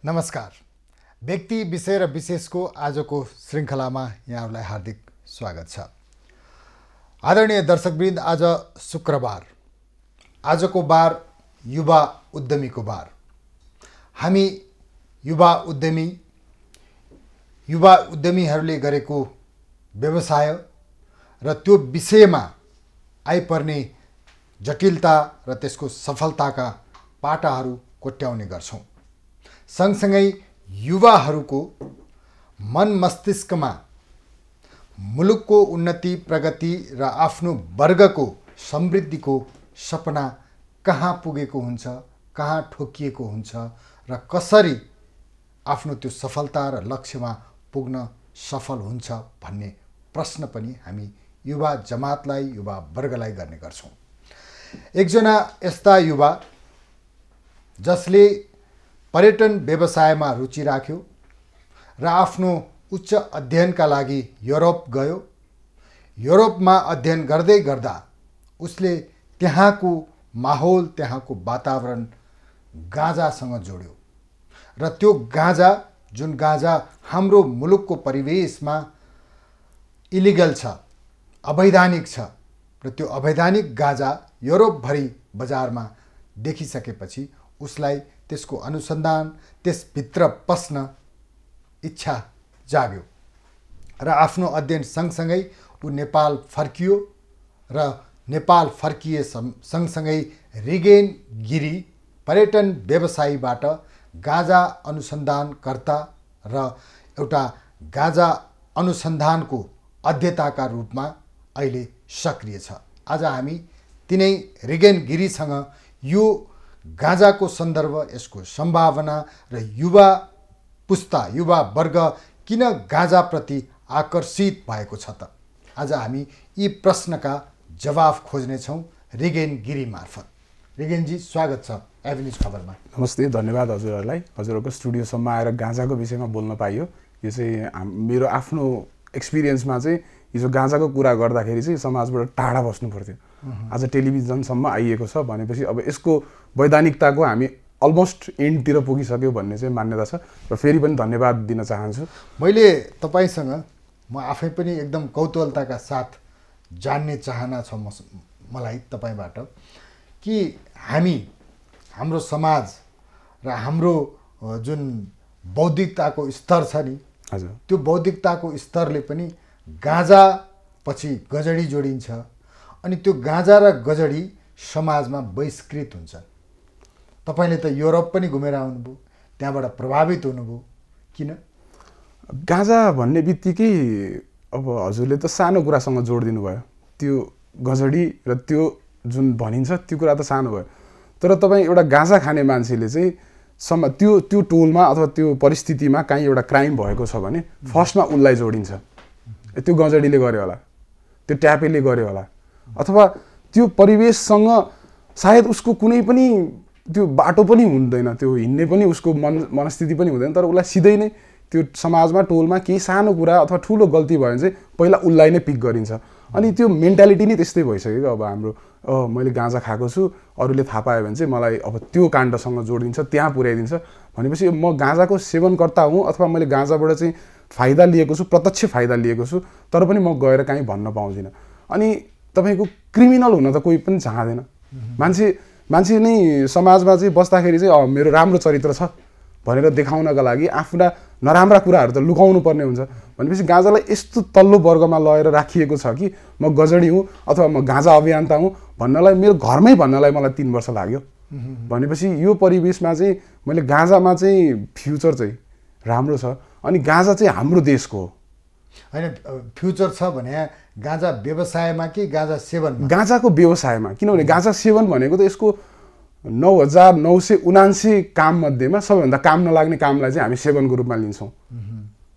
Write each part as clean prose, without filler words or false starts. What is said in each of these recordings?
नमस्कार। व्यक्ति विषय र विशेषको आजको श्रृङ्खलामा यहाँहरूलाई हार्दिक स्वागत छ। आदरणीय दर्शकवृन्द, आज शुक्रबार, आजको बार युवा उद्यमीको बार। हामी युवा उद्यमीहरूले गरेको व्यवसाय र त्यो विषयमा आइपर्ने जटिलता र त्यसको सफलताका पाटाहरू कोट्याउने गर्छौँ। सँगसँगै युवाहरूको मन मस्तिष्कमा मुलुकको उन्नति, प्रगति र आफ्नो वर्गको समृद्धिको सपना कहाँ पुगेको हुन्छ, कहाँ ठोकिएको हुन्छ र कसरी आफ्नो त्यो सफलता र लक्ष्यमा पुग्न सफल हुन्छ भन्ने प्रश्न पनि हामी युवा जमातलाई, युवा वर्गलाई गर्ने गर्छौँ। एकजना यस्ता युवा जसले पर्यटन व्यवसायमा रुचि राख्यो र आफ्नो उच्च अध्ययनका लागि युरोप गयो। युरोपमा अध्ययन गर्दै गर्दा उसले त्यहाँको माहौल, त्यहाँको वातावरण गाँजासँग जोड्यो र त्यो गाँजा, जुन गाँजा हाम्रो मुलुकको परिवेशमा इलिगल छ, अवैधानिक छ, र त्यो अवैधानिक गाँजा युरोपभरि बजारमा देखिसकेपछि उसलाई त्यसको अनुसन्धान, त्यसभित्र पस्न इच्छा जाग्यो र आफ्नो अध्ययन सँगसँगै ऊ नेपाल फर्कियो र नेपाल फर्किए सँगसँगै रिगेन गिरी पर्यटन व्यवसायीबाट गाँजा अनुसन्धानकर्ता र एउटा गाँजा अनुसन्धानको अध्येताका रूपमा अहिले सक्रिय छ। आज हामी तिनै रिगेन गिरीसँग यो गाँजाको सन्दर्भ, यसको सम्भावना र युवा पुस्ता, युवा वर्ग किन गाँजाप्रति आकर्षित भएको छ त, आज हामी यी प्रश्नका जवाफ खोज्नेछौँ रिगेन गिरी मार्फत। रिगेनजी, स्वागत छ एभिन्युज खबरमा। नमस्ते, धन्यवाद हजुरहरूलाई। हजुरहरूको स्टुडियोसम्म आएर गाँजाको विषयमा बोल्न पाइयो। यो चाहिँ मेरो आफ्नो एक्सपिरियन्समा चाहिँ यो गाँजाको कुरा गर्दाखेरि चाहिँ समाजबाट टाढा बस्नु पर्थ्यो। आज टेलिभिजनसम्म आइएको छ भनेपछि अब यसको वैधानिकताको हामी अलमोस्ट एन्डतिर पुगिसक्यो भन्ने चाहिँ मान्यता छ र फेरि पनि धन्यवाद दिन चाहन्छु। मैले तपाईँसँग म आफै पनि एकदम कौतूहलताका साथ जान्ने चाहना छ मलाई तपाईँबाट कि हाम्रो समाज र हाम्रो जुन बौद्धिकताको स्तर छ नि, हजुर, त्यो बौद्धिकताको स्तरले पनि गाँजा पछि गजडी जोडिन्छ अनि त्यो गाँजा र गजडी समाजमा बहिष्कृत हुन्छ। तपाईँले त युरोप पनि घुमेर आउनुभयो, त्यहाँबाट प्रभावित हुनुभयो, किन? गाँजा भन्ने बित्तिकै अब हजुरले त सानो कुरासँग जोडिदिनु भयो। त्यो गजडी र त्यो जुन भनिन्छ त्यो कुरा त सानो भयो, तर तपाईँ एउटा गाँजा खाने मान्छेले चाहिँ त्यो टोलमा अथवा त्यो परिस्थितिमा काहीँ एउटा क्राइम भएको छ भने फर्स्टमा उसलाई जोडिन्छ। त्यो गजडीले गर्यो होला, त्यो ट्यापेले गर्यो होला, अथवा त्यो परिवेशसँग सायद उसको कुनै पनि त्यो बाटो पनि हुँदैन, त्यो हिँड्ने पनि उसको मनस्थिति पनि हुँदैन, तर उसलाई सिधै नै त्यो समाजमा, टोलमा केही सानो कुरा अथवा ठुलो गल्ती भयो भने चाहिँ पहिला उसलाई नै पिक गरिन्छ। अनि त्यो मेन्टालिटी नै त्यस्तै भइसक्यो। अब हाम्रो मैले गाँजा खाएको छु, अरूले थाहा पायो भने चाहिँ मलाई अब त्यो काण्डसँग जोडिदिन्छ, त्यहाँ पुर्याइदिन्छ। भनेपछि म गाँजाको सेवनकर्ता हुँ अथवा मैले गाँजाबाट चाहिँ फाइदा लिएको छु, प्रत्यक्ष फाइदा लिएको छु, तर पनि म गएर काहीँ भन्न पाउँदिनँ। अनि तपाईँको क्रिमिनल हुन त कोही पनि चाहँदैन। मान्छे नै समाजमा चाहिँ बस्दाखेरि चाहिँ मेरो राम्रो चरित्र छ भनेर देखाउनका लागि आफ्ना नराम्रा कुराहरू त लुकाउनु पर्ने हुन्छ। भनेपछि गाँजालाई यस्तो तल्लो वर्गमा लगेर राखिएको छ कि म गजडी हुँ अथवा म गाँजा अभियन्ता हुँ भन्नलाई, मेरो घरमै भन्नलाई मलाई 3 वर्ष लाग्यो। भनेपछि यो परिवेशमा चाहिँ मैले गाँजामा चाहिँ फ्युचर चाहिँ राम्रो छ अनि गाँजा चाहिँ हाम्रो देशको हो। होइन, फ्युचर छ भने गाँजा व्यवसायमा कि गाँजा सेवनमा? गाँजाको व्यवसायमा, किनभने गाँजा सेवन भनेको त यसको 9,979 काम मध्येमा सबैभन्दा काम नलाग्ने कामलाई चाहिँ हामी सेवनको रूपमा लिन्छौँ।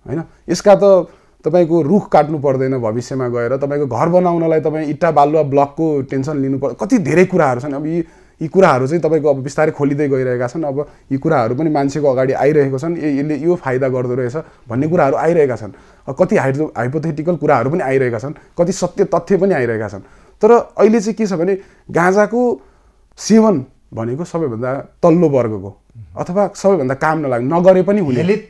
होइन, यसका त तपाईँको रुख काट्नु पर्दैन, भविष्यमा गएर तपाईँको घर बनाउनलाई तपाईँ इट्टा बालुवा ब्लकको टेन्सन लिनु पर्छ, कति धेरै कुराहरू छन्। अब यी कुराहरू चाहिँ तपाईँको अब बिस्तारै खोलिँदै गइरहेका छन्। अब यी कुराहरू पनि मान्छेको अगाडि आइरहेको छन्, यसले यो फाइदा गर्दो रहेछ भन्ने कुराहरू आइरहेका छन्। कति हाइपोथेटिकल कुराहरू पनि आइरहेका छन्, कति सत्य तथ्य पनि आइरहेका छन्। तर अहिले चाहिँ के छ भने गाँजाको सेवन भनेको सबैभन्दा तल्लो वर्गको अथवा सबैभन्दा काम नलाग्ने नगरे पनि हुने हेलित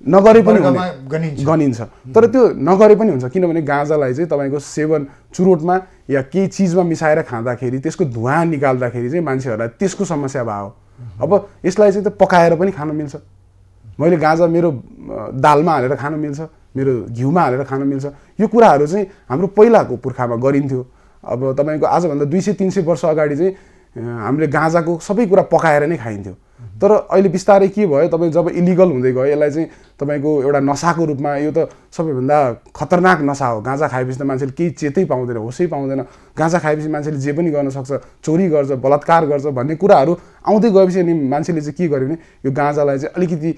नगरे पनि वर्गमा हुने गनिन्छ तर त्यो नगरे पनि हुन्छ किनभने गाँजालाई चाहिँ तपाईँको सेवन चुरोटमा या केही चिजमा मिसाएर खाँदाखेरि त्यसको धुवाँ निकाल्दाखेरि चाहिँ मान्छेहरूलाई त्यसको समस्या भयो अब यसलाई चाहिँ त पकाएर पनि खान मिल्छ मैले गाँजा मेरो दालमा हालेर खान मिल्छ मेरो घिउमा हालेर खान मिल्छ यो कुराहरू चाहिँ हाम्रो पहिलाको पुर्खामा गरिन्थ्यो अब तपाईँको आजभन्दा 200-300 वर्ष अगाडि चाहिँ हामीले गाँजाको सबै कुरा पकाएर नै खाइन्थ्यो तर अहिले बिस्तारै के भयो तपाईँ जब इलिगल हुँदै गयो यसलाई चाहिँ तपाईँको एउटा नसाको रूपमा यो त सबैभन्दा खतरनाक नसा हो गाँजा खाएपछि त मान्छेले केही चेतै पाउँदैन होसै पाउँदैन गाँजा खाएपछि मान्छेले जे पनि गर्न सक्छ चोरी गर्छ बलात्कार गर्छ भन्ने कुराहरू आउँदै गएपछि अनि मान्छेले चाहिँ के गर्यो भने यो गाँजालाई चाहिँ अलिकति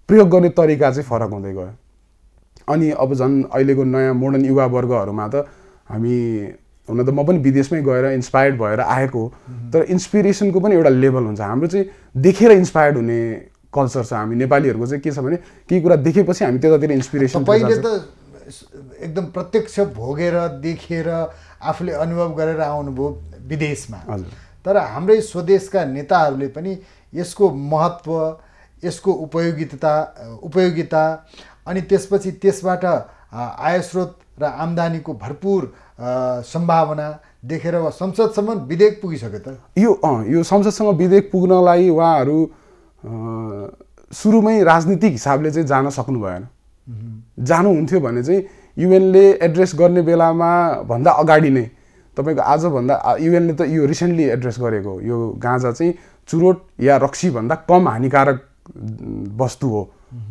प्रयोग गर्ने तरिका चाहिँ फरक हुँदै गयो अनि अब झन् अहिलेको नयाँ मोडर्न युवा वर्गहरूमा त हामी हुन त म पनि विदेशमै गएर इन्स्पायर्ड भएर आएको हो तर इन्सपिरेसनको पनि एउटा लेभल हुन्छ हाम्रो चाहिँ देखेर इन्स्पायर्ड हुने कल्चर छ हामी नेपालीहरूको चाहिँ के छ भने केही कुरा देखेपछि हामी त्यतातिर इन्सपिरेसन पहिले त एकदम प्रत्यक्ष भोगेर देखेर आफूले अनुभव गरेर आउनुभयो विदेशमा तर हाम्रै स्वदेशका नेताहरूले पनि यसको महत्त्व यसको उपयोगिता अनि त्यसपछि त्यसबाट आयस्रोत र आम्दानीको भरपुर सम्भावना देखेर संसदसम्म विधेयक पुगिसक्यो त यो संसदसँग विधेयक पुग्नलाई उहाँहरू सुरुमै राजनीतिक हिसाबले चाहिँ जान सक्नु भएन जानुहुन्थ्यो भने चाहिँ युएनले एड्रेस गर्ने बेलामा भन्दा अगाडि नै तपाईँको आजभन्दा युएनले त यो रिसेन्टली एड्रेस गरेको हो यो गाँजा चाहिँ चुरोट या रक्सीभन्दा कम हानिकारक वस्तु हो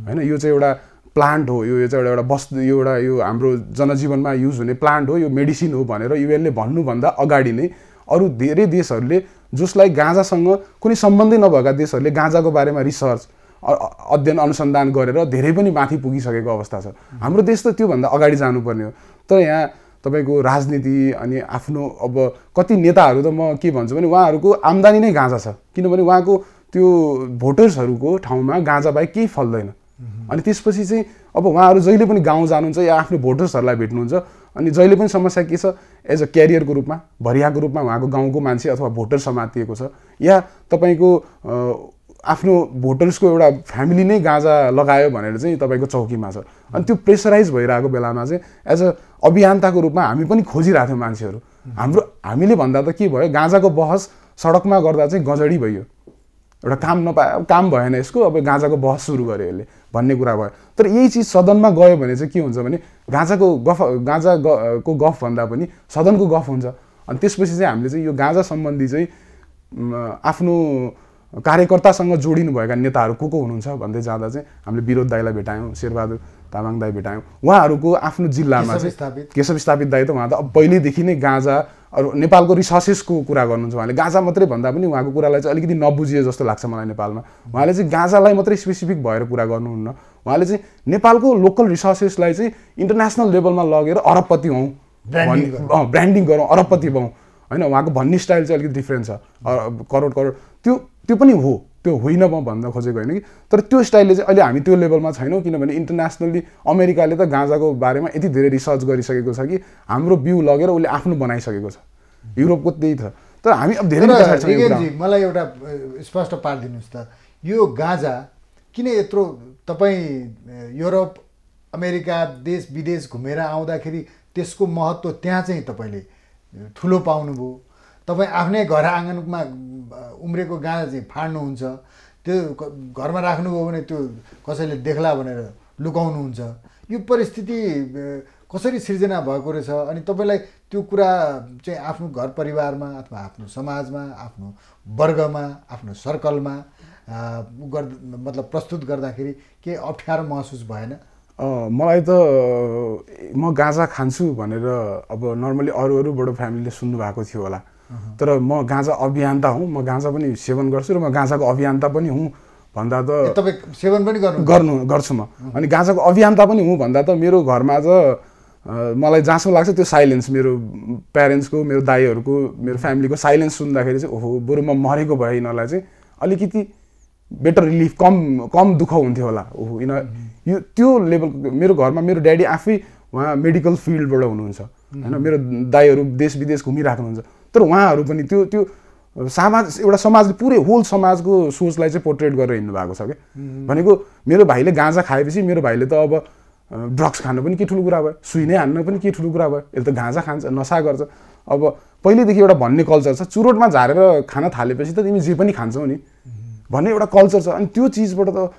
होइन यो चाहिँ एउटा प्लान्ट हो यो चाहिँ एउटा वस्तु यो हाम्रो जनजीवनमा युज हुने प्लान्ट हो यो मेडिसिन हो भनेर युएनले भन्नुभन्दा अगाडि नै अरू धेरै देशहरूले जसलाई गाँजासँग कुनै सम्बन्धै नभएका देशहरूले गाँजाको बारेमा रिसर्च अध्ययन अनुसन्धान गरेर धेरै पनि माथि पुगिसकेको अवस्था छ हाम्रो देश त त्योभन्दा अगाडि जानुपर्ने हो तर यहाँ तपाईँको राजनीति अनि आफ्नो अब कति नेताहरू त म के भन्छु भने उहाँहरूको आम्दानी नै गाँजा छ किनभने उहाँको त्यो भोटर्सहरूको ठाउँमा गाँजा बाहेक केही फल्दैन अनि त्यसपछि चाहिँ अब उहाँहरू जहिले पनि गाउँ जानुहुन्छ या आफ्नो भोटर्सहरूलाई भेट्नुहुन्छ अनि जहिले पनि समस्या के छ एज अ क्यारियरको रूपमा भरियाको रूपमा उहाँको गाउँको मान्छे अथवा भोटर समातिएको छ या तपाईँको आफ्नो भोटर्सको एउटा फ्यामिली नै गाँजा लगायो भनेर चाहिँ तपाईँको चौकीमा छ अनि त्यो प्रेसराइज भइरहेको बेलामा चाहिँ एज अ अभियन्ताको रूपमा हामी पनि खोजिरहेको थियौँ मान्छेहरू हामीले भन्दा त के भयो गाँजाको बहस सडकमा गर्दा चाहिँ गजडी भयो एउटा काम भएन यसको अब गाँजाको बहस सुरु गर्यो यसले भन्ने कुरा भयो तर यही चिज सदनमा गयो भने चाहिँ के हुन्छ भने गाँजाको गफ भन्दा पनि सदनको गफ हुन्छ अनि त्यसपछि चाहिँ हामीले चाहिँ यो गाँजा सम्बन्धी चाहिँ आफ्नो कार्यकर्तासँग जोडिनुभएका नेताहरू को हुनुहुन्छ भन्दै जाँदा चाहिँ हामीले विरोध दाइलाई भेटायौँ शेरबहादुर तामाङ दाई भेटायौँ उहाँहरूको आफ्नो जिल्लामा चाहिँ केशव स्थापित दाई त उहाँ त अब पहिल्यैदेखि नै गाँजा अरू नेपालको रिसोर्सेसको कुरा गर्नुहुन्छ उहाँले गाँजा मात्रै भन्दा पनि उहाँको कुरालाई चाहिँ अलिकति नबुझिए जस्तो लाग्छ मलाई नेपालमा उहाँले चाहिँ गाँजालाई मात्रै स्पेसिफिक भएर कुरा गर्नुहुन्न उहाँले चाहिँ नेपालको लोकल रिसोर्सेसलाई चाहिँ इन्टरनेसनल लेभलमा लगेर अरबपति हौँ ब्रान्डिङ गरौँ अरबपति भौँ होइन उहाँको भन्ने स्टाइल चाहिँ अलिकति डिफ्रेन्ट छ करोड त्यो पनि हो त्यो होइन म भन्न खोजेको होइन कि तर त्यो स्टाइलले चाहिँ अहिले हामी त्यो लेभलमा छैनौँ किनभने इन्टरनेसनली अमेरिकाले त गाँजाको बारेमा यति धेरै रिसर्च गरिसकेको छ कि हाम्रो बिउ लगेर उसले आफ्नो बनाइसकेको छ युरोपको त्यही छ तर हामी अब धेरै मलाई एउटा स्पष्ट पारिदिनुहोस् त यो गाँजा किन यत्रो तपाईँ युरोप अमेरिका देश विदेश घुमेर आउँदाखेरि त्यसको महत्त्व त्यहाँ चाहिँ तपाईँले ठुलो पाउनुभयो तपाईँ आफ्नै घर आँगनमा उम्रेको गाँजा चाहिँ फाड्नुहुन्छ त्यो घरमा राख्नुभयो भने त्यो कसैले देख्ला भनेर लुकाउनुहुन्छ यो परिस्थिति कसरी सिर्जना भएको रहेछ अनि तपाईँलाई त्यो कुरा चाहिँ आफ्नो घर परिवारमा अथवा आफ्नो समाजमा आफ्नो वर्गमा आफ्नो सर्कलमा मतलब प्रस्तुत गर्दाखेरि के अप्ठ्यारो महसुस भएन मलाई त म गाँजा खान्छु भनेर अब नर्मली अरूबाट फ्यामिलीले सुन्नु भएको थियो होला तर म गाँजा अभियन्ता हुँ म गाँजा पनि सेवन गर्छु र म गाँजाको अभियन्ता पनि हुँ भन्दा त तपाईँ सेवन पनि गर्छु म अनि गाँजाको अभियन्ता पनि हुँ भन्दा त मेरो घरमा त मलाई जहाँसम्म लाग्छ त्यो साइलेन्स मेरो प्यारेन्ट्सको मेरो दाइहरूको मेरो फ्यामिलीको साइलेन्स सुन्दाखेरि चाहिँ ओहो बरु म मरेको भए यिनीहरूलाई चाहिँ अलिकति बेटर रिलिफ कम दुःख हुन्थ्यो होला ओहो यो त्यो लेभलको मेरो घरमा मेरो ड्याडी आफै उहाँ मेडिकल फिल्डबाट हुनुहुन्छ होइन मेरो दाइहरू देश विदेश घुमिराख्नुहुन्छ तर उहाँहरू पनि त्यो एउटा समाजले पुरै होल समाजको सोचलाई चाहिँ पोर्ट्रेट गरेर हिँड्नु भएको छ क्या भनेको मेरो भाइले गाँजा खाएपछि मेरो भाइले त अब ड्रग्स खानु पनि के ठुलो कुरा भयो सुई नै हान्नु पनि के ठुलो कुरा भयो यसले त गाँजा खान्छ नसा गर्छ अब पहिलेदेखि एउटा भन्ने कल्चर छ चुरोटमा झारेर खान थालेपछि त तिमी जे पनि खान्छौ नि भन्ने एउटा कल्चर छ अनि त्यो चिजबाट त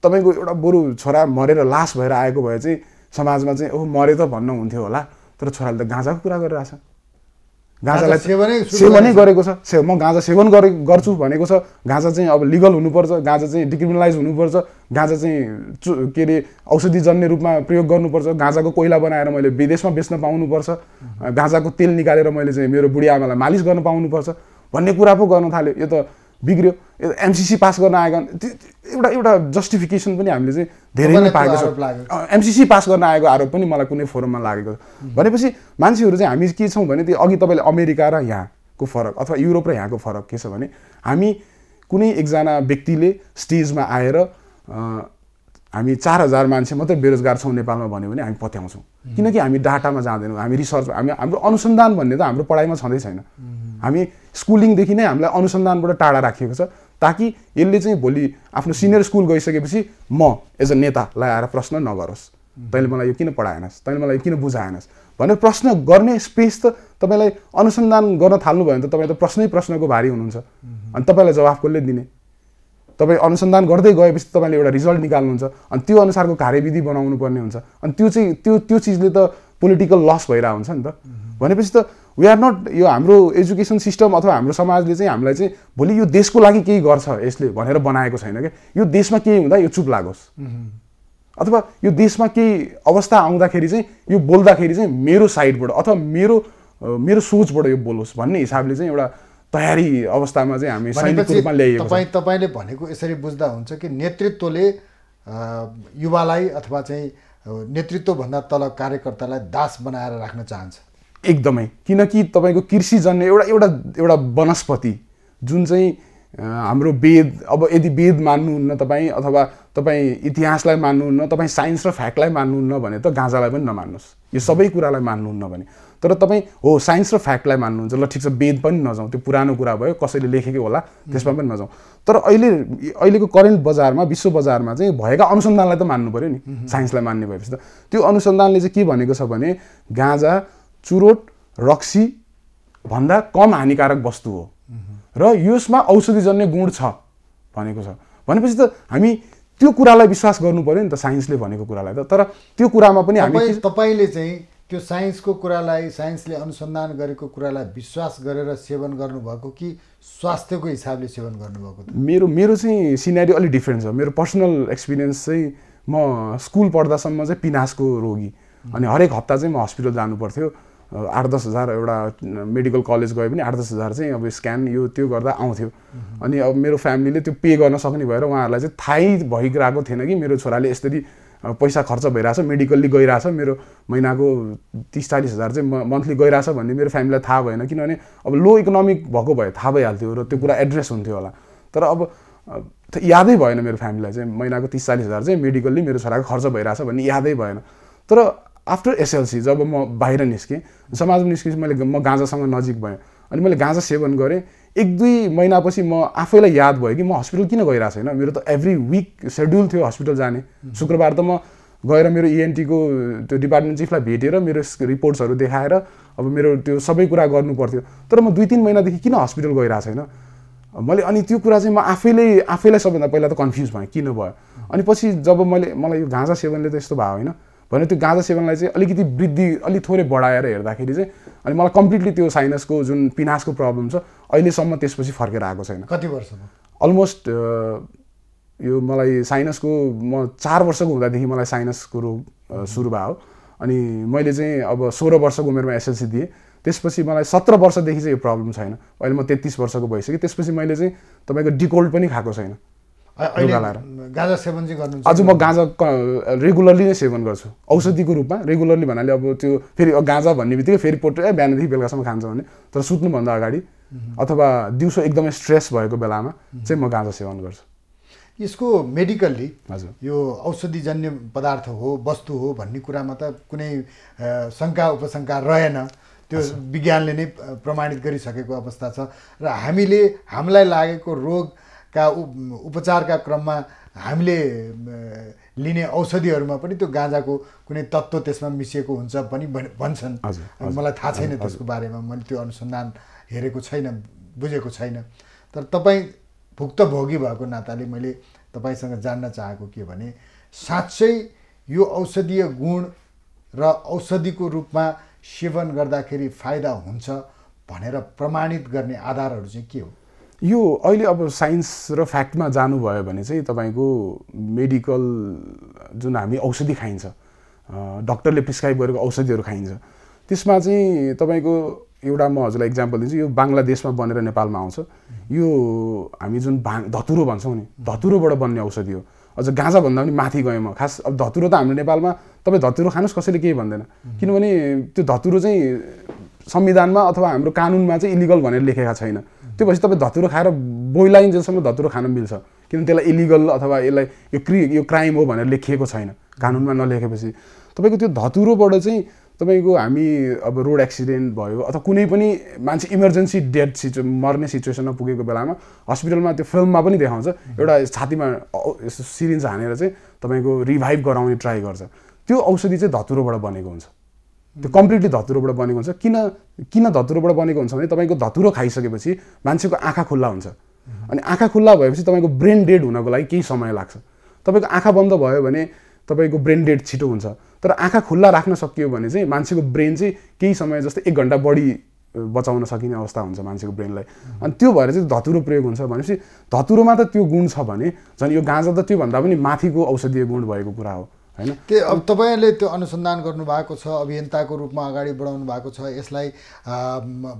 तपाईँको एउटा बरु छोरा मरेर लास भएर आएको भए चाहिँ समाजमा चाहिँ ओ मरे त भन्न हुन्थ्यो होला तर छोराले त गाँजाको कुरा गरिरहेछ गाँजालाई सेवनै गरेको छ म गाँजा सेवन गर्छु भनेको छ गाँजा चाहिँ अब लिगल हुनुपर्छ गाँजा चाहिँ डिक्रिमिनलाइज हुनुपर्छ गाँजा चाहिँ के अरे औषधिजन्य रूपमा प्रयोग गर्नुपर्छ गाँजाको कोइला बनाएर मैले विदेशमा बेच्न पाउनुपर्छ गाँजाको तेल निकालेर मैले चाहिँ मेरो बुढी आमालाई मालिस गर्न पाउनुपर्छ भन्ने कुरा पो गर्न थाल्यो यो त बिग्रियो एमसीसी पास गर्न आएको एउटा जस्टिफिकेसन पनि हामीले चाहिँ धेरै नै पाएको छ एमसीसी पास गर्न आएको आरोप पनि मलाई कुनै फोरममा लागेको छ भनेपछि मान्छेहरू चाहिँ हामी के छौँ भने त्यो अघि तपाईँले अमेरिका र यहाँको फरक अथवा युरोप र यहाँको फरक के छ भने हामी कुनै एकजना व्यक्तिले स्टेजमा आएर हामी 4000 मान्छे मात्रै बेरोजगार छौँ नेपालमा भन्यो भने हामी पत्याउँछौँ किनकि हामी डाटामा जाँदैनौँ हामी रिसर्च हाम्रो अनुसन्धान भन्ने त हाम्रो पढाइमा छँदै छैन हामी स्कुलिङदेखि नै हामीलाई अनुसन्धानबाट टाढा राखिएको छ ताकि यसले चाहिँ भोलि आफ्नो सिनियर स्कुल गइसकेपछि म एज अ नेतालाई आएर प्रश्न नगरोस् तैँले मलाई यो किन पढाएनस् तैँले मलाई यो किन बुझाएनस् भनेर प्रश्न गर्ने स्पेस त तपाईँलाई अनुसन्धान गर्न थाल्नुभयो भने त तपाईँ त प्रश्नको भारी हुनुहुन्छ अनि तपाईँलाई जवाफ कसले दिने तपाईँ अनुसन्धान गर्दै गएपछि तपाईँले एउटा रिजल्ट निकाल्नुहुन्छ अनि त्यो अनुसारको कार्यविधि बनाउनु पर्ने हुन्छ अनि त्यो चाहिँ त्यो चिजले त पोलिटिकल लस भइरहेको हुन्छ नि त भनेपछि त वी आर नट यो हाम्रो एजुकेसन सिस्टम अथवा हाम्रो समाजले चाहिँ हामीलाई चाहिँ भोलि यो देशको लागि केही गर्छ यसले भनेर बनाएको छैन क्या यो देशमा केही हुँदा यो चुप लागोस् अथवा यो देशमा केही अवस्था आउँदाखेरि चाहिँ यो बोल्दाखेरि चाहिँ मेरो साइडबाट अथवा मेरो सोचबाट यो बोलोस् भन्ने हिसाबले चाहिँ एउटा तयारी अवस्थामा चाहिँ हामी सैनिक रूपमा ल्याइएको छ तपाईँले भनेको यसरी बुझ्दा हुन्छ कि नेतृत्वले युवालाई अथवा चाहिँ नेतृत्वभन्दा तल कार्यकर्तालाई दास बनाएर राख्न चाहन्छ एकदमै किनकि तपाईँको कृषिजन्य एउटा वनस्पति जुन चाहिँ हाम्रो वेद अब यदि वेद मान्नुहुन्न तपाईँ अथवा तपाईँ इतिहासलाई मान्नुहुन्न तपाईँ साइन्स र फ्याक्टलाई मान्नुहुन्न भने त गाँजालाई पनि नमान्नुहोस् यो सबै कुरालाई मान्नुहुन्न भने तर तपाईँ हो साइन्स र फ्याक्टलाई मान्नुहुन्छ ल ठिक छ वेद पनि नजाउँ त्यो पुरानो कुरा भयो कसैले लेखेको होला त्यसमा पनि नजाउँ तर अहिलेको करेन्ट बजारमा विश्व बजारमा चाहिँ भएका अनुसन्धानलाई त मान्नु पऱ्यो नि साइन्सलाई मान्ने भएपछि त त्यो अनुसन्धानले चाहिँ के भनेको छ भने गाँजा चुरोट रक्सी भन्दा कम हानिकारक वस्तु हो र यसमा औषधिजन्य गुण छ भनेको छ भनेपछि त हामी त्यो कुरालाई विश्वास गर्नु पर्यो नि त साइन्सले भनेको कुरालाई त तर त्यो कुरामा पनि हामी तपाईँले चाहिँ त्यो साइन्सको कुरालाई साइन्सले अनुसन्धान गरेको कुरालाई विश्वास गरेर सेवन गर्नुभएको कि स्वास्थ्यको हिसाबले सेवन गर्नुभएको मेरो चाहिँ सिनेरियो अलिक डिफ्रेन्ट छ मेरो पर्सनल एक्सपिरियन्स चाहिँ म स्कुल पढ्दासम्म चाहिँ पिनासको रोगी अनि हरेक हप्ता चाहिँ म हस्पिटल जानु पर्थ्यो 8-10 हजार एउटा मेडिकल कलेज गए पनि 8-10 हजार चाहिँ अब स्क्यान यो त्यो गर्दा आउँथ्यो अनि अब मेरो फ्यामिलीले त्यो पे गर्न सक्ने भएर उहाँहरूलाई चाहिँ थाहै भइरहेको थिएन कि मेरो छोराले यसरी पैसा खर्च भइरहेछ मेडिकल्ली गइरहेछ मेरो महिनाको 30-40 हजार चाहिँ मन्थली गइरहेछ भन्ने मेरो फ्यामिलीलाई थाहा भएन किनभने अब लो इकोनोमिक भएको भए थाहा भइहाल्थ्यो र त्यो कुरा एड्रेस हुन्थ्यो होला तर अब यादै भएन मेरो फ्यामिलीलाई चाहिँ महिनाको 30-40 हजार चाहिँ मेडिकल्ली मेरो छोराको खर्च भइरहेछ भन्ने यादै भएन तर आफ्टर एसएलसी जब म बाहिर निस्केँ समाजमा निस्केपछि म गाँजासँग नजिक भएँ अनि मैले गाँजा सेवन गरेँ 1-2 महिनापछि म आफैलाई याद भयो कि म हस्पिटल किन गइरहेको छैन मेरो त एभ्री विक सेड्युल थियो हस्पिटल जाने शुक्रबार त म गएर मेरो इएनटीको त्यो डिपार्टमेन्ट चिफलाई भेटेर मेरो रिपोर्ट्सहरू देखाएर अब मेरो त्यो सबै कुरा गर्नु पर्थ्यो तर म 2-3 महिनादेखि किन हस्पिटल गइरहेको छैन मैले अनि त्यो कुरा चाहिँ म आफैलाई सबभन्दा पहिला त कन्फ्युज भएँ किन भयो अनि पछि जब मलाई यो गाँजा सेवनले त यस्तो भयो होइन भने त्यो गाँजा सेवनलाई चाहिँ अलिकति वृद्धि अलिक थोरै बढाएर हेर्दाखेरि चाहिँ अनि मलाई कम्प्लिटली त्यो साइनसको जुन पिनासको प्रब्लम छ अहिलेसम्म त्यसपछि फर्केर आएको छैन कति वर्षमा अलमोस्ट यो मलाई साइनसको म 4 वर्षको हुँदादेखि मलाई साइनसको रोग सुरु भयो अनि मैले चाहिँ अब 16 वर्षको उमेरमा एसएलसी दिएँ त्यसपछि मलाई 17 वर्षदेखि चाहिँ यो प्रब्लम छैन अहिले म 33 वर्षको भइसकेँ त्यसपछि मैले चाहिँ तपाईँको डिकोल्ड पनि खाएको छैन गाँजा सेवन चाहिँ गर्नु आज म गाँजा रेगुलरली नै सेवन गर्छु औषधिको रूपमा रेगुलरली भन्नाले अब त्यो फेरि गाँजा भन्ने बित्तिकै फेरि पोट्रे बिहानदेखि बेलुकासम्म खान्छ भने तर सुत्नुभन्दा अगाडि अथवा दिउँसो एकदमै स्ट्रेस भएको बेलामा चाहिँ म गाँजा सेवन गर्छु यसको मेडिकल्ली हजुर यो औषधिजन्य पदार्थ हो वस्तु हो भन्ने कुरामा त कुनै शङ्का उपशङ्का रहेन त्यो विज्ञानले नै प्रमाणित गरिसकेको अवस्था छ र हामीले हामीलाई लागेको रोगका उपचारका क्रममा हामीले लिने औषधिहरूमा पनि त्यो गाँजाको कुनै तत्त्व त्यसमा मिसिएको हुन्छ पनि भन्छन्। मलाई थाहा छैन त्यसको बारेमा, मैले त्यो अनुसन्धान हेरेको छैन, बुझेको छैन। तर तपाईँ भुक्तभोगी भएको नाताले मैले तपाईँसँग जान्न चाहेको के भने साँच्चै यो औषधीय गुण र औषधिको रूपमा सेवन गर्दाखेरि फाइदा हुन्छ भनेर प्रमाणित गर्ने आधारहरू चाहिँ के हो? यो अहिले अब साइन्स र फ्याक्टमा जानुभयो भने चाहिँ तपाईँको मेडिकल जुन हामी औषधि खाइन्छ, डक्टरले प्रिस्क्राइब गरेको औषधिहरू खाइन्छ, त्यसमा चाहिँ तपाईँको एउटा म हजुरलाई इक्जाम्पल दिन्छु। यो बङ्गलादेशमा बनेर नेपालमा आउँछ। यो हामी जुन धतुरो भन्छौँ नि, धतुरोबाट बन्ने औषधि हो। अझ गाँजा भन्दा पनि माथि गएँ म। खास अब धतुरो त हाम्रो नेपालमा तपाईँ धतुरो खानुहोस् कसैले केही भन्दैन, किनभने त्यो धतुरो चाहिँ संविधानमा अथवा हाम्रो कानुनमा चाहिँ इलिगल भनेर लेखेका छैन। त्यो भएपछि तपाईँ धतुरो खाएर बोइलाइन्जेलसम्म धतुरो खान मिल्छ, किन त्यसलाई इलिगल अथवा यसलाई यो क्राइम हो भनेर लेखिएको छैन कानुनमा। नलेखेपछि तपाईँको त्यो धतुरोबाट चाहिँ तपाईँको हामी अब रोड एक्सिडेन्ट भयो अथवा कुनै पनि मान्छे इमर्जेन्सी डेथ मर्ने सिचुएसनमा पुगेको बेलामा हस्पिटलमा त्यो फिल्ममा पनि देखाउँछ, एउटा छातीमा यस्तो सिरिन्ज हानेर चाहिँ तपाईँको रिभाइभ गराउने ट्राई गर्छ। त्यो औषधि चाहिँ धतुरोबाट बनेको हुन्छ, त्यो कम्प्लिटली धतुरोबाट बनेको हुन्छ। किन धतुरोबाट बनेको हुन्छ भने तपाईँको धतुरो खाइसकेपछि मान्छेको आँखा खुल्ला हुन्छ, अनि आँखा खुल्ला भएपछि तपाईँको ब्रेन डेड हुनको लागि केही समय लाग्छ। तपाईँको आँखा बन्द भयो भने तपाईँको ब्रेन डेड छिटो हुन्छ, तर आँखा खुल्ला राख्न सकियो भने चाहिँ मान्छेको ब्रेन चाहिँ केही समय जस्तै 1 घन्टा बढी बचाउन सकिने अवस्था हुन्छ मान्छेको ब्रेनलाई। अनि त्यो भएर चाहिँ धतुरो प्रयोग हुन्छ भनेपछि धतुरोमा त त्यो गुण छ भने झन् यो गाँजा त त्योभन्दा पनि माथिको औषधीय गुण भएको कुरा हो हैन। त्यो अब तपाईँले त्यो अनुसन्धान गर्नुभएको छ, अभियन्ताको रूपमा अगाडि बढाउनु भएको छ, यसलाई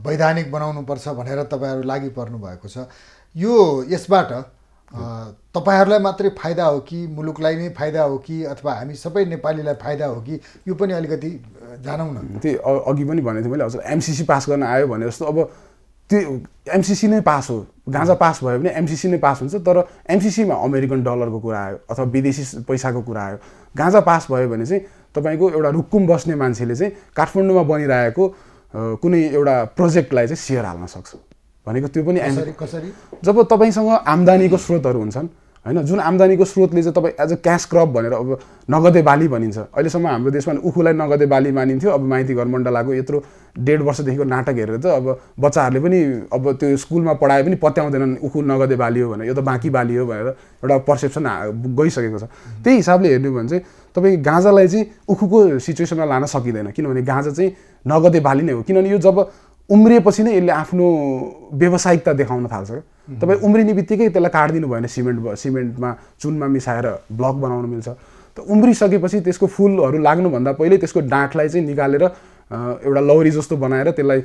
वैधानिक बनाउनुपर्छ भनेर तपाईँहरू लागि पर्नु भएको छ। यो यसबाट तपाईँहरूलाई मात्रै फाइदा हो कि मुलुकलाई नै फाइदा हो कि अथवा हामी सबै नेपालीलाई फाइदा हो कि, यो पनि अलिकति जानौँ न। त्यो अघि पनि भनेको थिएँ मैले हजुर, एमसिसी पास गर्न आयो भने जस्तो अब त्यो एमसिसी नै पास हो, गाँजा पास भयो भने एमसिसी नै पास हुन्छ, तर एमसिसीमा अमेरिकन डलरको कुरा आयो अथवा विदेशी पैसाको कुरा आयो। गाँजा पास भयो भने चाहिँ तपाईँको एउटा रुकुम बस्ने मान्छेले चाहिँ काठमाडौँमा बनिरहेको कुनै एउटा प्रोजेक्टलाई चाहिँ सेयर हाल्न सक्छ भनेको। त्यो पनि कसरी? जब तपाईँसँग आम्दानीको स्रोतहरू हुन्छन् हैन, जुन आम्दानीको स्रोतले चाहिँ तपाईँ एज अ क्यास क्रप भनेर अब नगदे बाली भनिन्छ। अहिलेसम्म हाम्रो देशमा उखुलाई नगदे बाली मानिन्थ्यो। अब माइती घर मण्डलाको यत्रो 1.5 वर्षदेखिको नाटक हेरेर त अब बच्चाहरूले पनि अब त्यो स्कुलमा पढाए पनि पत्याउँदैनन् उखु नगदे बाली हो भनेर, यो त बाँकी बाली हो भनेर एउटा पर्सेप्सन गइसकेको छ। त्यही हिसाबले हेर्नु भने चाहिँ तपाईँ गाँजालाई चाहिँ उखुको सिचुएसनमा लान सकिँदैन, किनभने गाँजा चाहिँ नगदे बाली नै हो। किनभने यो जब उम्रिएपछि नै यसले आफ्नो व्यावसायिकता देखाउन थाल्छ। तपाईँ उम्रिने बित्तिकै त्यसलाई काटिदिनु भएन, सिमेन्टमा चुनमा मिसाएर ब्लक बनाउन मिल्छ। त उम्रिसकेपछि त्यसको फुलहरू लाग्नुभन्दा पहिले त्यसको डाँठलाई चाहिँ निकालेर एउटा लौरी जस्तो बनाएर त्यसलाई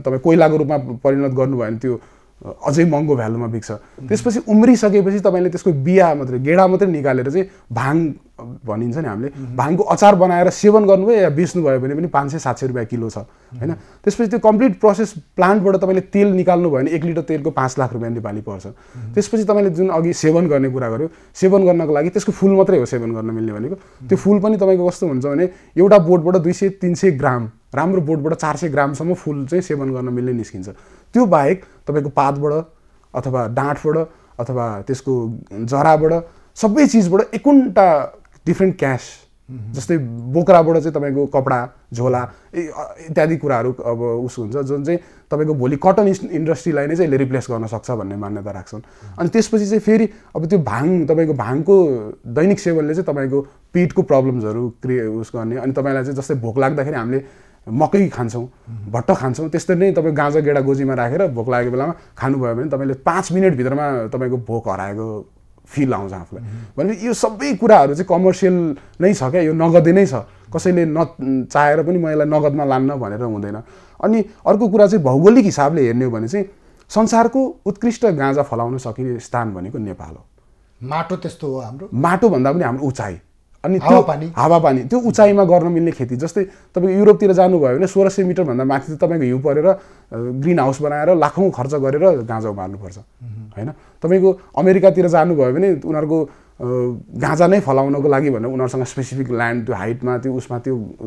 तपाईँ कोइलाको रूपमा परिणत गर्नुभयो भने त्यो अझै महँगो भ्यालुमा बिक्छ। त्यसपछि उम्रिसकेपछि तपाईँले त्यसको बिया मात्रै गेडा मात्रै निकालेर चाहिँ भाङ भनिन्छ नि हामीले, भाङको अचार बनाएर सेवन गर्नुभयो या बेच्नुभयो भने पनि 500-700 रुपियाँ किलो छ हैन। त्यसपछि त्यो कम्प्लिट प्रोसेस प्लान्टबाट तपाईँले तेल निकाल्नु भयो भने 1 लिटर तेलको 5 लाख रुपियाँ नेपाली पर्छ। त्यसपछि तपाईँले जुन अघि सेवन गर्ने कुरा गर्यो, सेवन गर्नको लागि त्यसको फुल मात्रै हो सेवन गर्न मिल्ने भनेको। त्यो फुल पनि तपाईँको कस्तो हुन्छ भने एउटा बोटबाट 200-300 ग्राम, राम्रो बोटबाट 400 ग्रामसम्म फुल चाहिँ सेवन गर्न मिल्ने निस्किन्छ। त्यो बाहेक तपाईँको पातबाट अथवा डाँठबाट अथवा त्यसको जराबाट सबै चिजबाट 51टा डिफ्रेन्ट क्यास, जस्तै बोक्राबाट चाहिँ तपाईँको कपडा झोला इत्यादि कुराहरू अब उस हुन्छ, जुन चाहिँ तपाईँको भोलि कटन इन्डस्ट्रीलाई नै चाहिँ यसले रिप्लेस गर्न सक्छ भन्ने मान्यता राख्छन्। अनि त्यसपछि चाहिँ फेरि अब त्यो तपाईँको भाङको दैनिक सेवनले चाहिँ तपाईँको पेटको प्रब्लम्सहरू उस गर्ने। अनि तपाईँलाई चाहिँ जस्तै भोक लाग्दाखेरि हामीले मकै खान्छौँ, भट्ट खान्छौँ, त्यस्तै नै तपाईँ गाँजा गेडा गोजीमा राखेर भोक लागेको बेलामा खानुभयो भने तपाईँले 5 मिनटभित्रमा तपाईँको भोक हराएको फिल आउँछ आफूलाई। भनेपछि यो सबै कुराहरू चाहिँ कमर्सियल नै छ क्या, यो नगदे नै छ। कसैले चाहेर पनि म यसलाई नगदमा लान्न भनेर हुँदैन। अनि अर्को कुरा चाहिँ भौगोलिक हिसाबले हेर्ने हो भने चाहिँ संसारको उत्कृष्ट गाँजा फलाउन सकिने स्थान भनेको नेपाल हो। माटो त्यस्तो हो हाम्रो, माटो भन्दा पनि हाम्रो उचाइ। अनि त्यो हावापानी त्यो उचाइमा गर्न मिल्ने खेती। जस्तै तपाईँको युरोपतिर जानुभयो भने 1600 मिटरभन्दा माथि त तपाईँको हिउँ परेर ग्रिन हाउस बनाएर लाखौँ खर्च गरेर गाँजा उमार्नुपर्छ होइन। तपाईँको अमेरिकातिर जानुभयो भने उनीहरूको गाँजा नै फलाउनको लागि भनेर उनीहरूसँग स्पेसिफिक ल्यान्ड त्यो हाइटमा त्यो उसमा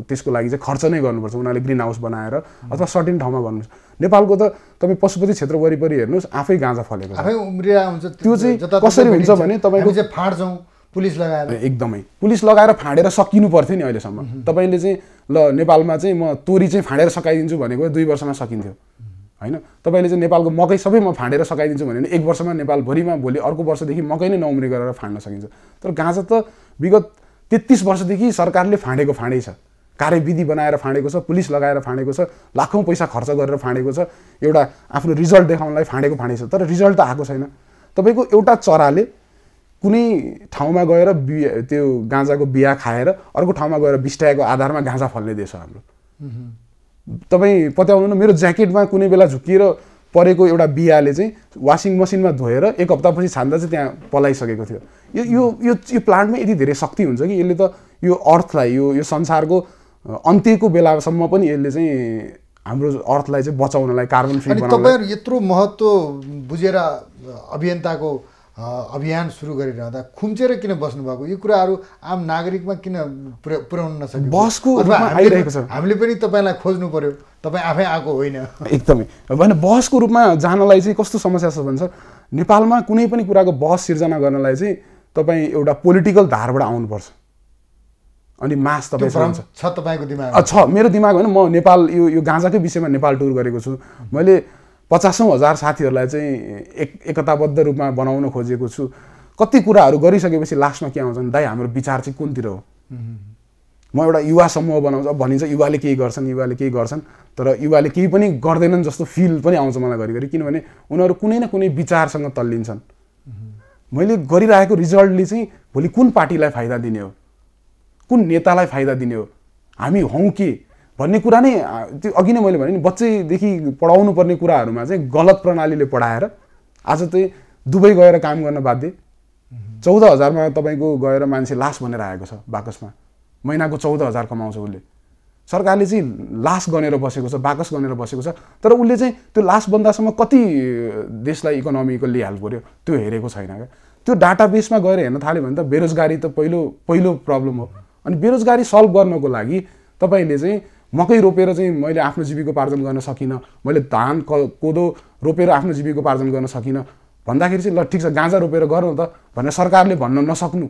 त्यसको लागि चाहिँ खर्च नै गर्नुपर्छ। उनीहरूले ग्रिन हाउस बनाएर अथवा सर्टेन ठाउँमा गर्नुपर्छ। नेपालको त तपाईँ पशुपति क्षेत्र वरिपरि हेर्नुहोस् आफै गाँजा फलेको छ। त्यो चाहिँ कसरी हुन्छ भने तपाईँको फाड्छौँ पुलिस लगाएर, एकदमै पुलिस लगाएर फाँडेर सकिनु पर्थ्यो नि अहिलेसम्म। तपाईँले चाहिँ ल नेपालमा चाहिँ म तोरी चाहिँ फाँडेर सकाइदिन्छु भनेको 2 वर्षमा सकिन्थ्यो होइन। तपाईँले चाहिँ नेपालको मकै सबै म फाँडेर सकाइदिन्छु भने 1 वर्षमा नेपालभरिमा भोलि अर्को वर्षदेखि मकै नै नउम्री गरेर फाँड्न सकिन्छ। तर गाँजा त विगत 33 वर्षदेखि सरकारले फाँडै छ, कार्यविधि बनाएर फाँडेको छ, पुलिस लगाएर फाँडेको छ, लाखौँ पैसा खर्च गरेर फाँडेको छ, एउटा आफ्नो रिजल्ट देखाउनलाई फाँडेको छ। तर रिजल्ट त आएको छैन। तपाईँको एउटा चराले कुनै ठाउँमा गएर त्यो गाँजाको बिहा खाएर अर्को ठाउँमा गएर बिस्टाएको आधारमा गाँजा फल्ने देश हो हाम्रो। तपाईँ पत्याउनु न, मेरो ज्याकेटमा कुनै बेला झुकिएर परेको एउटा बिहाले चाहिँ वासिङ मसिनमा धोएर 1 हप्तापछि छान्दा चाहिँ त्यहाँ पलाइसकेको थियो। यो प्लान्टमा यति धेरै शक्ति हुन्छ कि यसले त यो अर्थलाई यो संसारको अन्त्यको बेलासम्म पनि यसले चाहिँ हाम्रो अर्थलाई चाहिँ बचाउनलाई कार्बन फ्री बनाउनलाई। तपाईँहरू यत्रो महत्त्व बुझेर अभियन्ताको अभियान सुरु गरिरहँदा खुम्चेर किन बस्नुभएको? यो कुराहरू आम नागरिकमा किन पुर्याउन नसक्यो? बसको रूपमा आइरहेको छ। हामीले पनि तपाईँलाई खोज्नु पर्यो, तपाईँ आफै आएको होइन। एकदमै होइन। बहसको रूपमा जानलाई चाहिँ कस्तो समस्या छ भन्छ, नेपालमा कुनै पनि कुराको बहस सिर्जना गर्नलाई चाहिँ तपाईँ एउटा पोलिटिकल धारबाट आउनुपर्छ। अनि मास तपाईँसँग छ तपाईँको दिमागमा? छ, मेरो दिमाग होइन। म नेपाल यो गाँजाकै विषयमा नेपाल टुर गरेको छु। मैले 50,000 साथीहरूलाई चाहिँ एकताबद्ध रूपमा बनाउन खोजेको छु। कति कुराहरू गरिसकेपछि लास्टमा के आउँछ भने दाइ हाम्रो विचार चाहिँ कुनतिर हो। म एउटा युवा समूह बनाउँछु, अब भनिन्छ युवाले केही गर्छन्, तर युवाले केही पनि गर्दैनन् जस्तो फिल पनि आउँछ मलाई घरिघरि। किनभने उनीहरू कुनै न कुनै विचारसँग तल्लिन्छन्। मैले गरिरहेको रिजल्टले चाहिँ भोलि कुन पार्टीलाई फाइदा दिने हो, कुन नेतालाई फाइदा दिने हो, हामी हौँ के भन्ने कुरा नै त्यो अघि नै मैले भने नि, बच्चैदेखि पढाउनु पर्ने कुराहरूमा चाहिँ गलत प्रणालीले पढाएर आज चाहिँ दुबई गएर काम गर्न बाध्य। 14,000मा तपाईँको गएर मान्छे लास बनेर आएको छ बाकसमा, महिनाको 14,000 कमाउँछ उसले। सरकारले चाहिँ लास गनेर बसेको छ, बाकस गनेर बसेको छ, तर उसले चाहिँ त्यो लास बन्दासम्म कति देशलाई इकोनोमिकल्ली हेल्प गर्यो त्यो हेरेको छैन क्या। त्यो डाटाबेसमा गएर हेर्न थाल्यो भने त बेरोजगारी त पहिलो प्रब्लम हो। अनि बेरोजगारी सल्भ गर्नको लागि तपाईँले चाहिँ मकै रोपेर चाहिँ मैले आफ्नो जीविकोपार्जन गर्न सकिनँ, मैले धान कोदो रोपेर आफ्नो जीविकोपार्जन गर्न सकिनँ भन्दाखेरि चाहिँ ल ठिक छ गाँजा रोपेर गर्नु त भनेर सरकारले भन्न नसक्नु,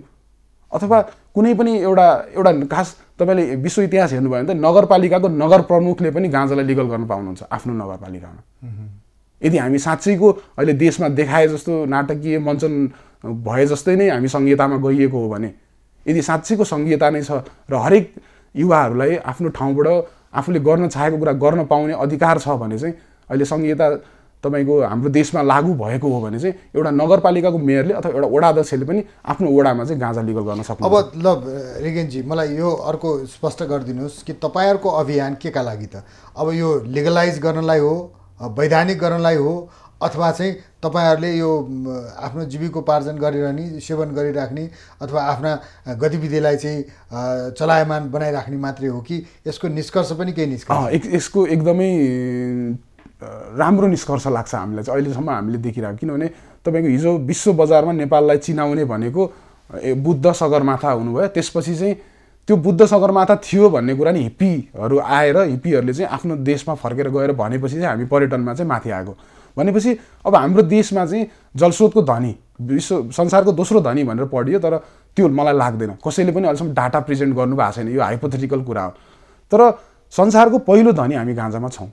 अथवा कुनै पनि एउटा खास तपाईँले विश्व इतिहास हेर्नुभयो भने त नगरपालिकाको नगर प्रमुखले पनि गाँजालाई लिगल गर्न पाउनुहुन्छ आफ्नो नगरपालिकामा। यदि हामी साँच्चैको अहिले देशमा देखाए जस्तो नाटकीय मञ्चन भए जस्तै नै हामी संहितामा गइएको हो भने, यदि साँच्चैको संहिता नै छ र हरेक युवाहरूलाई आफ्नो ठाउँबाट आफूले गर्न चाहेको कुरा गर्न पाउने अधिकार छ भने चाहिँ अहिले संहिता तपाईँको हाम्रो देशमा लागू भएको हो भने चाहिँ एउटा नगरपालिकाको मेयरले अथवा एउटा वडा अध्यक्षले पनि आफ्नो वडामा चाहिँ गाँजा लिगल गर्न सक्नुहुन्छ। अब ल रिगेनजी, मलाई यो अर्को स्पष्ट गरिदिनुहोस् कि तपाईँहरूको अभियान के का लागि त? अब यो लिगलाइज गर्नलाई हो, वैधानिक गर्नलाई हो, अथवा चाहिँ तपाईँहरूले यो आफ्नो जीविकोपार्जन गरिरहने, सेवन गरिराख्ने अथवा आफ्ना गतिविधिलाई चाहिँ चलायमान बनाइराख्ने मात्रै हो कि यसको निष्कर्ष पनि केही निष्कर्ष? यसको एकदमै राम्रो निष्कर्ष लाग्छ हामीलाई चाहिँ अहिलेसम्म हामीले देखिरहेको। किनभने तपाईँको हिजो विश्व बजारमा नेपाललाई चिनाउने भनेको बुद्ध सगरमाथा हुनुभयो, त्यसपछि चाहिँ त्यो बुद्ध सगरमाथा थियो भन्ने कुरा नि हिप्पीहरू आएर हिप्पीहरूले चाहिँ आफ्नो देशमा फर्केर गएर भनेपछि चाहिँ हामी पर्यटनमा चाहिँ माथि आएको भनेपछि अब हाम्रो देशमा चाहिँ जलस्रोतको धनी विश्व संसारको दोस्रो धनी भनेर पढियो, तर त्यो मलाई लाग्दैन। कसैले पनि अहिलेसम्म डाटा प्रेजेन्ट गर्नुभएको छैन, यो हाइपोथेटिकल कुरा हो। तर संसारको पहिलो धनी हामी गाँजामा छौँ,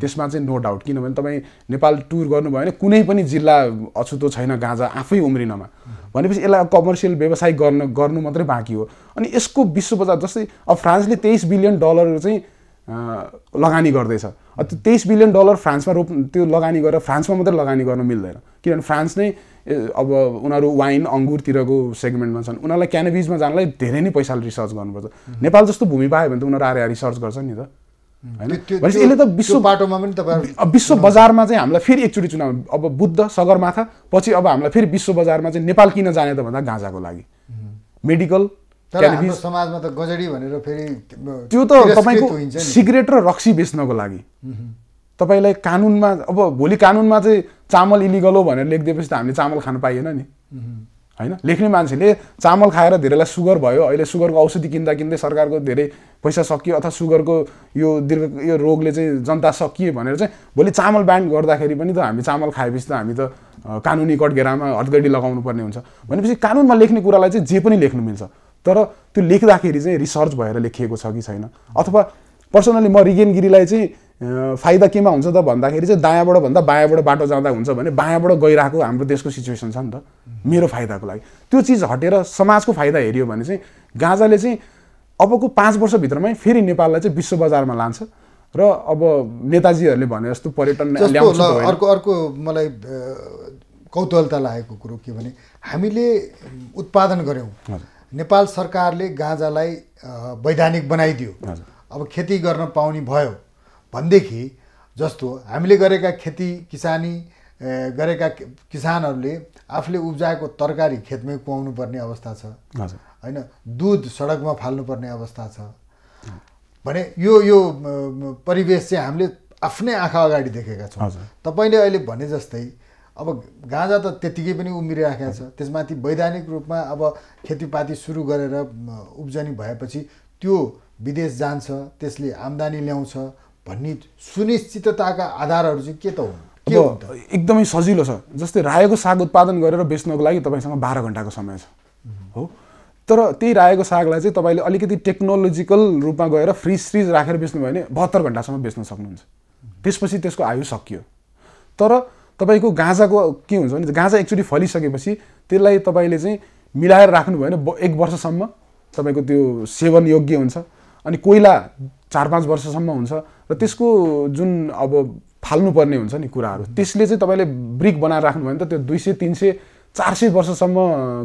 त्यसमा चाहिँ नो डाउट। किनभने तपाईँ नेपाल टुर गर्नुभयो भने कुनै पनि जिल्ला अछुतो छैन गाँजा आफै उम्रिनमा, भनेपछि यसलाई कमर्सियल व्यवसाय गर्नु मात्रै बाँकी हो। अनि यसको विश्व बजार जस्तै अब फ्रान्सले $23 बिलियन चाहिँ लगानी गर्दैछ। त्यो $23 बिलियन फ्रान्समा त्यो लगानी गरेर फ्रान्समा मात्रै लगानी गर्न मिल्दैन, किनभने फ्रान्स नै अब उनीहरू वाइन अङ्गुरतिरको सेगमेन्टमा छन्। उनीहरूलाई क्यानाबिजमा जानलाई धेरै नै पैसाले रिसर्च गर्नुपर्छ। नेपाल जस्तो भूमि पायो भने त उनीहरू आएर रिसर्च गर्छन् नि त, होइन? भनेपछि यसले त विश्व बाटोमा पनि तपाईँ विश्व बजारमा चाहिँ हामीलाई फेरि एकचोटि चुनाव, अब बुद्ध सगरमाथा पछि अब हामीलाई फेरि विश्व बजारमा चाहिँ नेपाल किन जाने त भन्दा गाँजाको लागि, मेडिकल तर हाम्रो समाजमा त गजडी भनेर फेरि त्यो त तपाईँको सिगरेट र रक्सी बेच्नको लागि तपाईँलाई कानुनमा अब भोलि कानुनमा चाहिँ चामल इलिगल हो भनेर लेखिदिएपछि त हामीले चामल खान पाइएन नि होइन। लेख्ने मान्छेले चामल खाएर धेरैलाई सुगर भयो, अहिले सुगरको औषधि किन्दा किन्दै सरकारको धेरै पैसा सकियो अथवा सुगरको यो रोगले चाहिँ जनता सकिए भनेर चाहिँ भोलि चामल ब्यान गर्दाखेरि पनि त हामी चामल खाएपछि त हामी त कानुनी कटघेरामा हतगडी लगाउनु पर्ने हुन्छ। भनेपछि कानुनमा लेख्ने कुरालाई चाहिँ जे पनि लेख्नु मिल्छ, तर त्यो लेख्दाखेरि चाहिँ रिसर्च भएर लेखिएको छ कि छैन। अथवा पर्सनली म रिगेन गिरीलाई चाहिँ फाइदा केमा हुन्छ त भन्दाखेरि चाहिँ दायाँबाट भन्दा बायाँबाट बाटो जाँदा हुन्छ भने बायाँबाट गइरहेको हाम्रो देशको सिचुएसन छ नि त, मेरो फाइदाको लागि। त्यो चिज हटेर समाजको फाइदा हेऱ्यो भने चाहिँ गाँजाले चाहिँ अबको 5 वर्षभित्रमै फेरि नेपाललाई चाहिँ विश्व बजारमा लान्छ र अब नेताजीहरूले भने जस्तो पर्यटन ल्याउँछ। अर्को मलाई कौतूहलता लागेको कुरो के भने हामीले उत्पादन गऱ्यौँ, नेपाल सरकारले गाँजालाई वैधानिक बनाइदियो, अब खेती गर्न पाउने भयो भनेदेखि जस्तो हामीले गरेका खेती किसानी गरेका किसानहरूले आफूले उब्जाएको तरकारी खेतमै कुहाउनु पर्ने अवस्था छ होइन, दुध सडकमा फाल्नुपर्ने अवस्था छ भने यो परिवेश चाहिँ हामीले आफ्नै आँखा अगाडि देखेका छौँ। तपाईँले अहिले भने जस्तै अब गाँजा त त्यतिकै पनि उम्रिराखेको छ, त्यसमाथि वैधानिक रूपमा अब खेतीपाती सुरु गरेर उब्जनी भएपछि त्यो विदेश जान्छ, त्यसले आम्दानी ल्याउँछ भन्ने सुनिश्चितताका आधारहरू चाहिँ के त हुन्? एकदमै सजिलो छ। जस्तै रायोको साग उत्पादन गरेर बेच्नको लागि तपाईँसँग 12 घण्टाको समय छ हो, तर त्यही रायोको सागलाई चाहिँ तपाईँले अलिकति टेक्नोलोजिकल रूपमा गएर फ्रिज राखेर बेच्नुभयो भने 72 घण्टासम्म बेच्न सक्नुहुन्छ, त्यसपछि त्यसको आयु सकियो। तर तपाईँको गाँजाको के हुन्छ भने गाँजा एक्चुअली फलिसकेपछि त्यसलाई तपाईँले चाहिँ मिलाएर राख्नुभयो भने 1 वर्षसम्म तपाईँको त्यो सेवन योग्य हुन्छ, अनि कोइला 4-5 वर्षसम्म हुन्छ र त्यसको जुन अब फाल्नुपर्ने हुन्छ नि कुराहरू, त्यसले चाहिँ तपाईँले ब्रिक बनाएर राख्नुभयो भने त त्यो 200-300-400 वर्षसम्म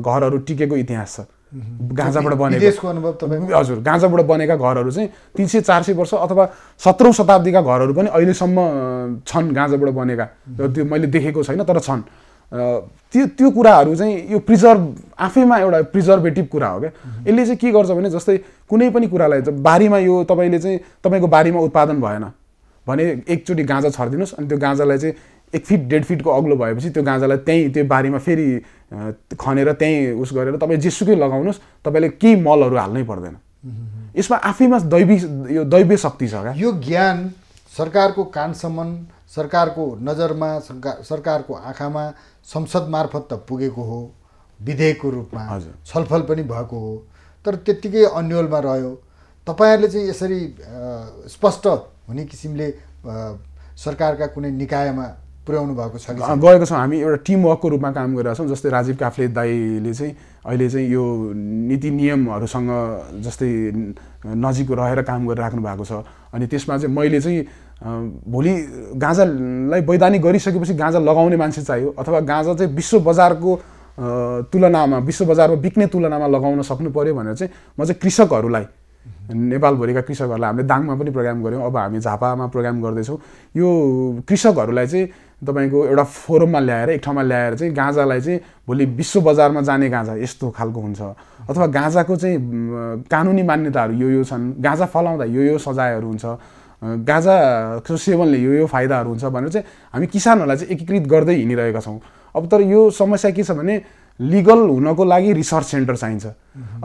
घरहरू टिकेको इतिहास छ गाँजाबाट बनेको। हजुर, गाँजाबाट बनेका घरहरू चाहिँ 300-400 वर्ष अथवा 17औं शताब्दीका घरहरू पनि अहिलेसम्म छन् गाँजाबाट बनेका, त्यो मैले देखेको छैन तर छन्। त्यो कुराहरू चाहिँ यो प्रिजर्भ आफैमा एउटा प्रिजर्भेटिभ कुरा हो क्या। यसले चाहिँ के गर्छ भने जस्तै कुनै पनि कुरालाई बारीमा यो तपाईँले चाहिँ तपाईँको बारीमा उत्पादन भएन भने एकचोटि गाँजा छरिदिनुहोस्, अनि त्यो गाँजालाई चाहिँ 1 फिट 1.5 फिटको अग्लो भएपछि त्यो गाँजालाई त्यो बारीमा फेरि खनेर त्यहीँ उस गरेर तपाईँ जेसुकै लगाउनुहोस्, तपाईँले केही मलहरू हाल्नै पर्दैन। यसमा आफैमा दैवीय शक्ति छ क्या। यो ज्ञान सरकारको कानसम्म, सरकारको नजरमा, सरकारको आँखामा संसद मार्फत त पुगेको हो, विधेयकको रूपमा छलफल पनि भएको हो, तर त्यत्तिकै अन्यलमा रह्यो। तपाईँहरूले चाहिँ यसरी स्पष्ट हुने किसिमले सरकारका कुनै निकायमा पुर्याउनु भएको छ? गएको छौँ, हामी एउटा टिम वर्कको रूपमा काम गरिरहेको छौँ। जस्तै राजीव काफ्ले दाईले चाहिँ अहिले चाहिँ यो नीति नियमहरूसँग जस्तै नजिक रहेर काम गरिराख्नु भएको छ। अनि त्यसमा चाहिँ मैले चाहिँ भोलि गाँजालाई वैधानिक गरिसकेपछि गाँजा लगाउने मान्छे चाहियो अथवा गाँजा चाहिँ विश्व बजारको तुलनामा, विश्व बजारमा बिक्ने तुलनामा लगाउन सक्नु पर्यो भनेर चाहिँ म चाहिँ कृषकहरूलाई, नेपालभरिका कृषकहरूलाई हामीले दाङमा पनि प्रोग्राम गऱ्यौँ, अब हामी झापामा प्रोग्राम गर्दैछौँ। यो कृषकहरूलाई चाहिँ तपाईँको एउटा फोरममा ल्याएर, एक ठाउँमा ल्याएर चाहिँ गाँजालाई चाहिँ भोलि विश्व बजारमा जाने गाँजा यस्तो खालको हुन्छ, अथवा गाँजाको चाहिँ कानुनी मान्यताहरू यो छन्, गाँजा फलाउँदा यो सजायहरू हुन्छ, गाँजाको सेवनले यो फाइदाहरू हुन्छ भनेर चाहिँ हामी किसानहरूलाई चाहिँ एकीकृत गर्दै हिँडिरहेका छौँ। अब तर यो समस्या के छ भने लिगल हुनको लागि रिसर्च सेन्टर चाहिन्छ,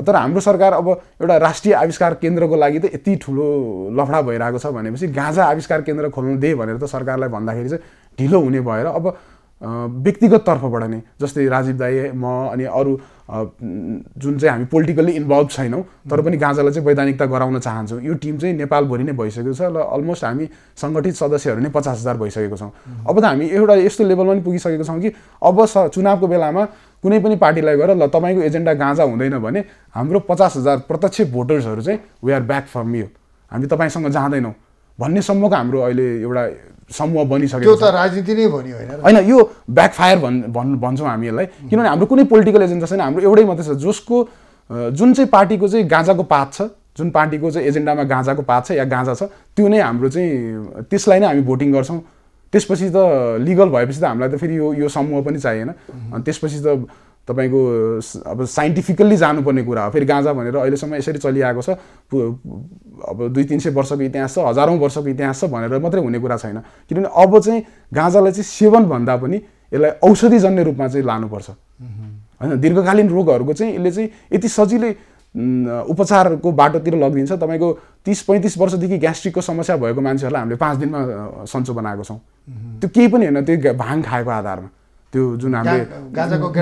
तर हाम्रो सरकार अब एउटा राष्ट्रिय आविष्कार केन्द्रको लागि त यति ठुलो लफडा भइरहेको छ भनेपछि गाँजा आविष्कार केन्द्र खोल्नु दे भनेर त सरकारलाई भन्दाखेरि चाहिँ ढिलो हुने भएर अब व्यक्तिगत तर्फबाट नै जस्तै राजीव दाई, म अनि अरू जुन चाहिँ हामी पोलिटिकल्ली इन्भल्भ छैनौँ तर पनि गाँजालाई चाहिँ वैधानिकता गराउन चाहन्छौँ, यो टिम चाहिँ नेपालभरि नै भइसकेको छ र अलमोस्ट हामी सङ्गठित सदस्यहरू नै 50,000 भइसकेको छौँ। अब त हामी एउटा यस्तो लेभलमा पनि पुगिसकेको छौँ कि अब चुनावको बेलामा कुनै पनि पार्टीलाई गएर ल तपाईँको एजेन्डा गाँजा हुँदैन भने हाम्रो 50,000 प्रत्यक्ष भोटर्सहरू चाहिँ we are back from you, हामी तपाईँसँग जाँदैनौँ भन्नेसम्मको हाम्रो अहिले एउटा समूह बनिसकेको छ। त्यो त राजनीति नै भन्यो होइन, यो ब्याकफायर भन्छौँ हामी यसलाई, किनभने हाम्रो कुनै पोलिटिकल एजेन्डा छैन, हाम्रो एउटै मात्रै छ जसको जुन चाहिँ पार्टीको चाहिँ गाँजाको पात छ, जुन पार्टीको चाहिँ एजेन्डामा गाँजाको पात छ या गाँजा छ त्यो नै हाम्रो चाहिँ त्यसलाई नै हामी भोटिङ गर्छौँ। त्यसपछि त लिगल भएपछि त हामीलाई त फेरि यो समूह पनि चाहिएन, अनि त्यसपछि त तपाईँको अब साइन्टिफिकल्ली जानुपर्ने कुरा हो। फेरि गाँजा भनेर अहिलेसम्म यसरी चलिआएको छ, अब 200-300 वर्षको इतिहास छ, हजारौँ वर्षको इतिहास छ भनेर मात्रै हुने कुरा छैन। किनभने अब चाहिँ गाँजालाई चाहिँ सेवन भन्दा पनि यसलाई औषधिजन्य रूपमा चाहिँ लानुपर्छ होइन। दीर्घकालीन रोगहरूको चाहिँ यसले चाहिँ यति सजिलै उपचारको बाटोतिर लगिदिन्छ। तपाईँको 30-35 वर्षदेखि ग्यास्ट्रिकको समस्या भएको मान्छेहरूलाई हामीले 5 दिनमा सन्चो बनाएको छौँ। त्यो केही पनि होइन, त्यो भाङ खाएको आधारमा, त्यो जुन हामीले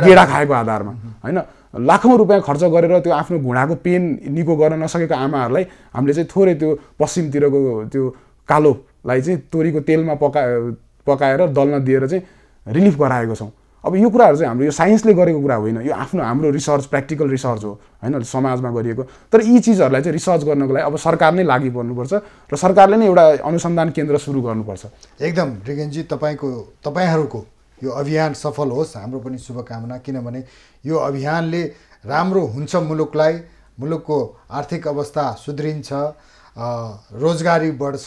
गेडा खाएको आधारमा होइन। लाखौँ रुपियाँ खर्च गरेर त्यो आफ्नो घुँडाको पेन निको गर्न नसकेको आमाहरूलाई हामीले चाहिँ थोरै त्यो पश्चिमतिरको त्यो कालोलाई चाहिँ तोरीको तेलमा पकाएर दल्न दिएर चाहिँ रिलिफ गराएको छौँ। अब यो कुराहरू चाहिँ हाम्रो यो साइन्सले गरेको कुरा होइन, यो हाम्रो रिसर्च, प्र्याक्टिकल रिसर्च हो होइन, समाजमा गरिएको। तर यी चिजहरूलाई चाहिँ रिसर्च गर्नको लागि अब सरकार नै लागि पर्नुपर्छ र सरकारले नै एउटा अनुसन्धान केन्द्र सुरु गर्नुपर्छ। एकदम मृगेनजी, तपाईँहरूको यो अभियान सफल होस्, हाम्रो पनि शुभकामना। किनभने यो अभियानले राम्रो हुन्छ, मुलुकको आर्थिक अवस्था सुध्रिन्छ, रोजगारी बढ्छ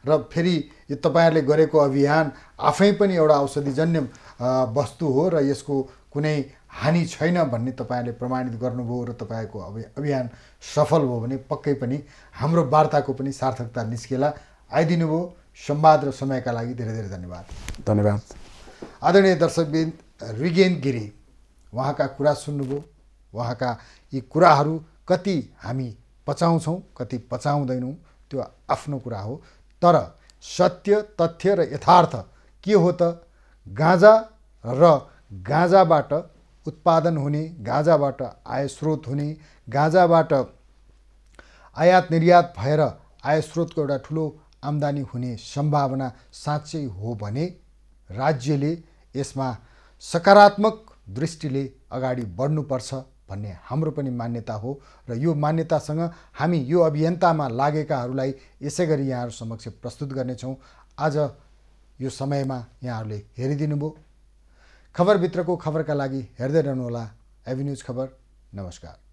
र फेरि यो तपाईँहरूले गरेको अभियान आफै पनि एउटा औषधिजन्य वस्तु हो र यसको कुनै हानि छैन भन्ने तपाईँहरूले प्रमाणित गर्नुभयो र तपाईँको अभियान सफल भयो भने पक्कै पनि हाम्रो वार्ताको पनि सार्थकता निस्केला। आइदिनुभयो। संवाद र समयका लागि धेरै धेरै धन्यवाद। धन्यवाद। आदरणीय दर्शकबिन, मृगेन गिरी उहाँका कुरा सुन्नुभयो। उहाँका यी कुराहरू कति हामी पचाउँछौँ कति पचाउँदैनौँ त्यो आफ्नो कुरा हो, तर सत्य, तथ्य र यथार्थ के हो त गाँजा र गाँजाबाट उत्पादन हुने, गाँजाबाट आय स्रोत हुने, गाँजाबाट आयात निर्यात भएर आय स्रोतको एउटा ठुलो आम्दानी हुने सम्भावना साँच्चै हो भने राज्यले यसमा सकारात्मक दृष्टिले अगाडि बढ्नुपर्छ भन्ने हाम्रो पनि मान्यता हो र यो मान्यतासँग हामी यो अभियन्तामा लागेकाहरूलाई यसै गरी यहाँहरू समक्ष प्रस्तुत गर्नेछौँ। आज यो समयमा यहाँहरूले हेरिदिनु भयो। खबरभित्रको खबरका लागि हेर्दै रहनुहोला एभी न्युज खबर। नमस्कार।